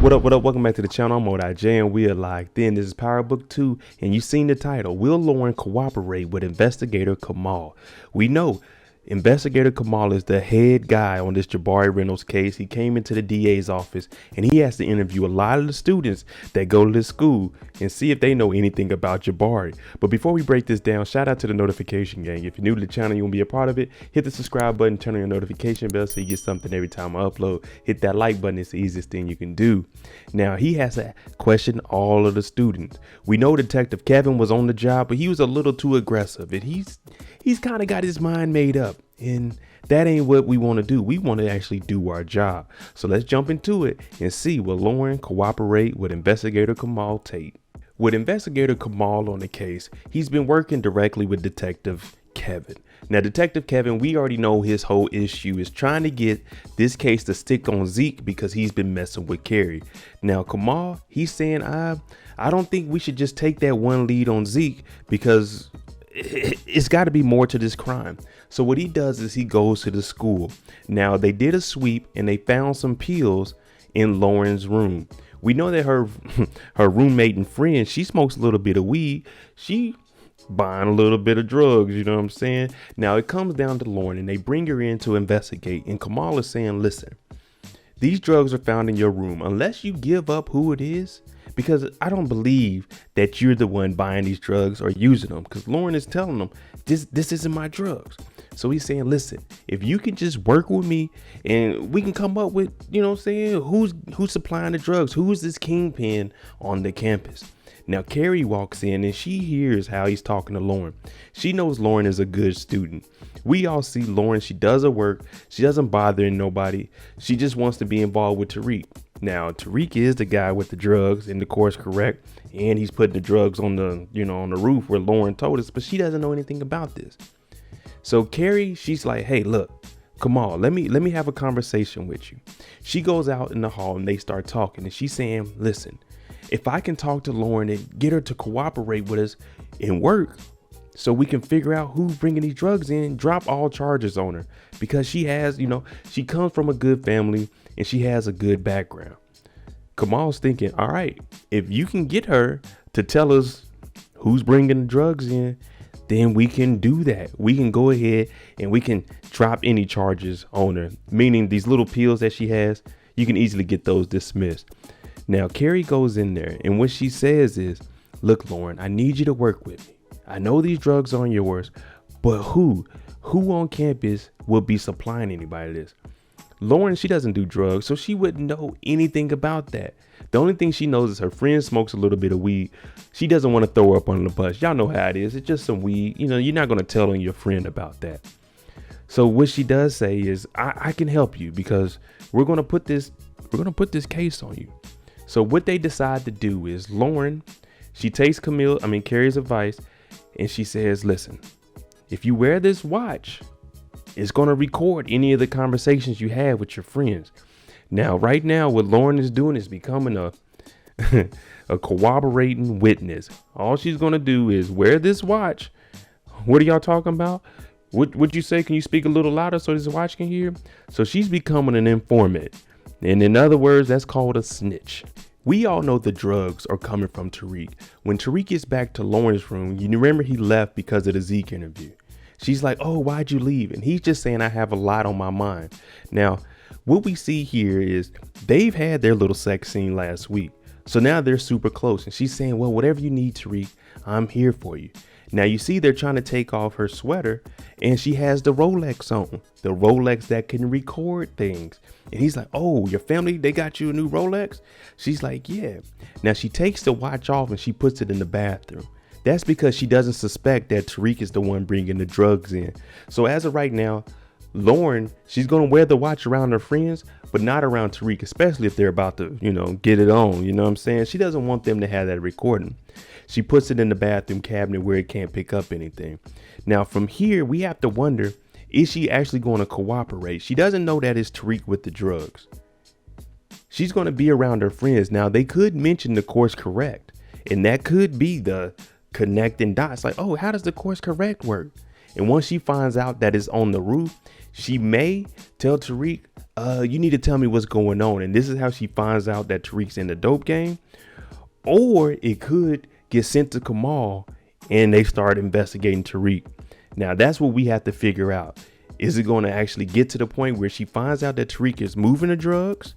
What up? Welcome back to the channel. I'm Monet, and we are locked in. This is Power Book 2, and you've seen the title. Will Lauren cooperate with Investigator Kamal? We know Investigator Kamal is the head guy on this Jabari Reynolds case. He came into the DA's office, and he has to interview a lot of the students that go to this school and see if they know anything about Jabari. But before we break this down, shout out to the notification gang. If you're new to the channel, you want to be a part of it, hit the subscribe button, turn on your notification bell so you get something every time I upload. Hit that like button. It's the easiest thing you can do. Now, he has to question all of the students. We know Detective Kevin was on the job, but he was a little too aggressive, and he's kind of got his mind made up, and that ain't what we want to do. We want to actually do our job. So let's jump into it and see, will Lauren cooperate with Investigator Kamal Tate? With Investigator Kamal on the case, he's been working directly with Detective Kevin. Now, Detective Kevin, we already know his whole issue is trying to get this case to stick on Zeke because he's been messing with Carrie. Now, Kamal, he's saying, I don't think we should just take that one lead on Zeke because it's got to be more to this crime. So what he does is he goes to the school. Now, they did a sweep and they found some pills in Lauren's room. We know that her roommate and friend, she smokes a little bit of weed. She buying a little bit of drugs, you know what I'm saying? Now, it comes down to Lauren and they bring her in to investigate. And Kamal is saying, listen, these drugs are found in your room. Unless you give up who it is, because I don't believe that you're the one buying these drugs or using them, because Lauren is telling them this isn't my drugs. So he's saying, listen, if you can just work with me and we can come up with, you know what I'm saying, who's supplying the drugs, who's this kingpin on the campus. Now, Carrie walks in and she hears how he's talking to Lauren. She knows Lauren is a good student. We all see Lauren. She does her work. She doesn't bother nobody. She just wants to be involved with Tariq. Now, Tariq is the guy with the drugs and the course correct. And he's putting the drugs on the, on the roof where Lauren told us, but she doesn't know anything about this. So Carrie, she's like, hey, look, come on, let me have a conversation with you. She goes out in the hall and they start talking and she's saying, listen, if I can talk to Lauren and get her to cooperate with us and work so we can figure out who's bringing these drugs in, drop all charges on her because she has, she comes from a good family and she has a good background. Kamal's thinking, all right, if you can get her to tell us who's bringing the drugs in, then we can do that. We can go ahead and we can drop any charges on her, meaning these little pills that she has, you can easily get those dismissed. Now, Carrie goes in there and what she says is, look, Lauren, I need you to work with me. I know these drugs aren't yours, but who on campus will be supplying anybody this? Lauren, she doesn't do drugs, so she wouldn't know anything about that. The only thing she knows is her friend smokes a little bit of weed. She doesn't want to throw her up on the bus. Y'all know how it is. It's just some weed. You're not going to tell on your friend about that. So what she does say is, I can help you because we're going to put this case on you. So what they decide to do is Lauren, she takes Carrie's advice and she says, listen, if you wear this watch, it's going to record any of the conversations you have with your friends. Now, right now, what Lauren is doing is becoming a cooperating witness. All she's going to do is wear this watch. What are y'all talking about? What you say? Can you speak a little louder so this watch can hear? So she's becoming an informant. And in other words, that's called a snitch. We all know the drugs are coming from Tariq. When Tariq gets back to Lauren's room, you remember he left because of the Zeke interview. She's like, oh, why'd you leave? And he's just saying, I have a lot on my mind. Now, what we see here is they've had their little sex scene last week. So now they're super close. And she's saying, well, whatever you need, Tariq, I'm here for you. Now, you see, they're trying to take off her sweater and she has the Rolex on, the Rolex that can record things. And he's like, oh, your family, they got you a new Rolex? She's like, yeah. Now, she takes the watch off and she puts it in the bathroom. That's because she doesn't suspect that Tariq is the one bringing the drugs in. So as of right now, Lauren, she's going to wear the watch around her friends, but not around Tariq, especially if they're about to, get it on. You know what I'm saying? She doesn't want them to have that recording. She puts it in the bathroom cabinet where it can't pick up anything. Now, from here, we have to wonder, is she actually going to cooperate? She doesn't know that it's Tariq with the drugs. She's going to be around her friends. Now, they could mention the course correct, and that could be the connecting dots. Like, oh, how does the course correct work? And once she finds out that it's on the roof, she may tell Tariq, you need to tell me what's going on. And this is how she finds out that Tariq's in the dope game. Or it could get sent to Kamal and they start investigating Tariq. Now that's what we have to figure out. Is it going to actually get to the point where she finds out that Tariq is moving the drugs?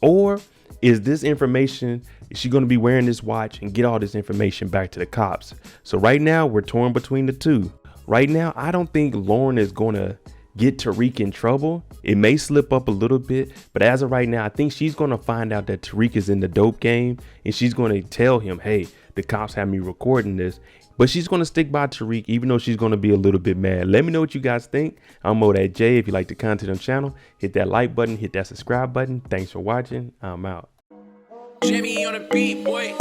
Or is this information, is she going to be wearing this watch and get all this information back to the cops? So right now we're torn between the two. Right now, I don't think Lauren is going to get Tariq in trouble. It may slip up a little bit, but as of right now, I think she's going to find out that Tariq is in the dope game and she's going to tell him, hey, the cops have me recording this. But she's going to stick by Tariq, even though she's going to be a little bit mad. Let me know what you guys think. I'm Monet J. If you like the content on the channel, hit that like button, hit that subscribe button. Thanks for watching. I'm out. Jimmy on a beat, boy.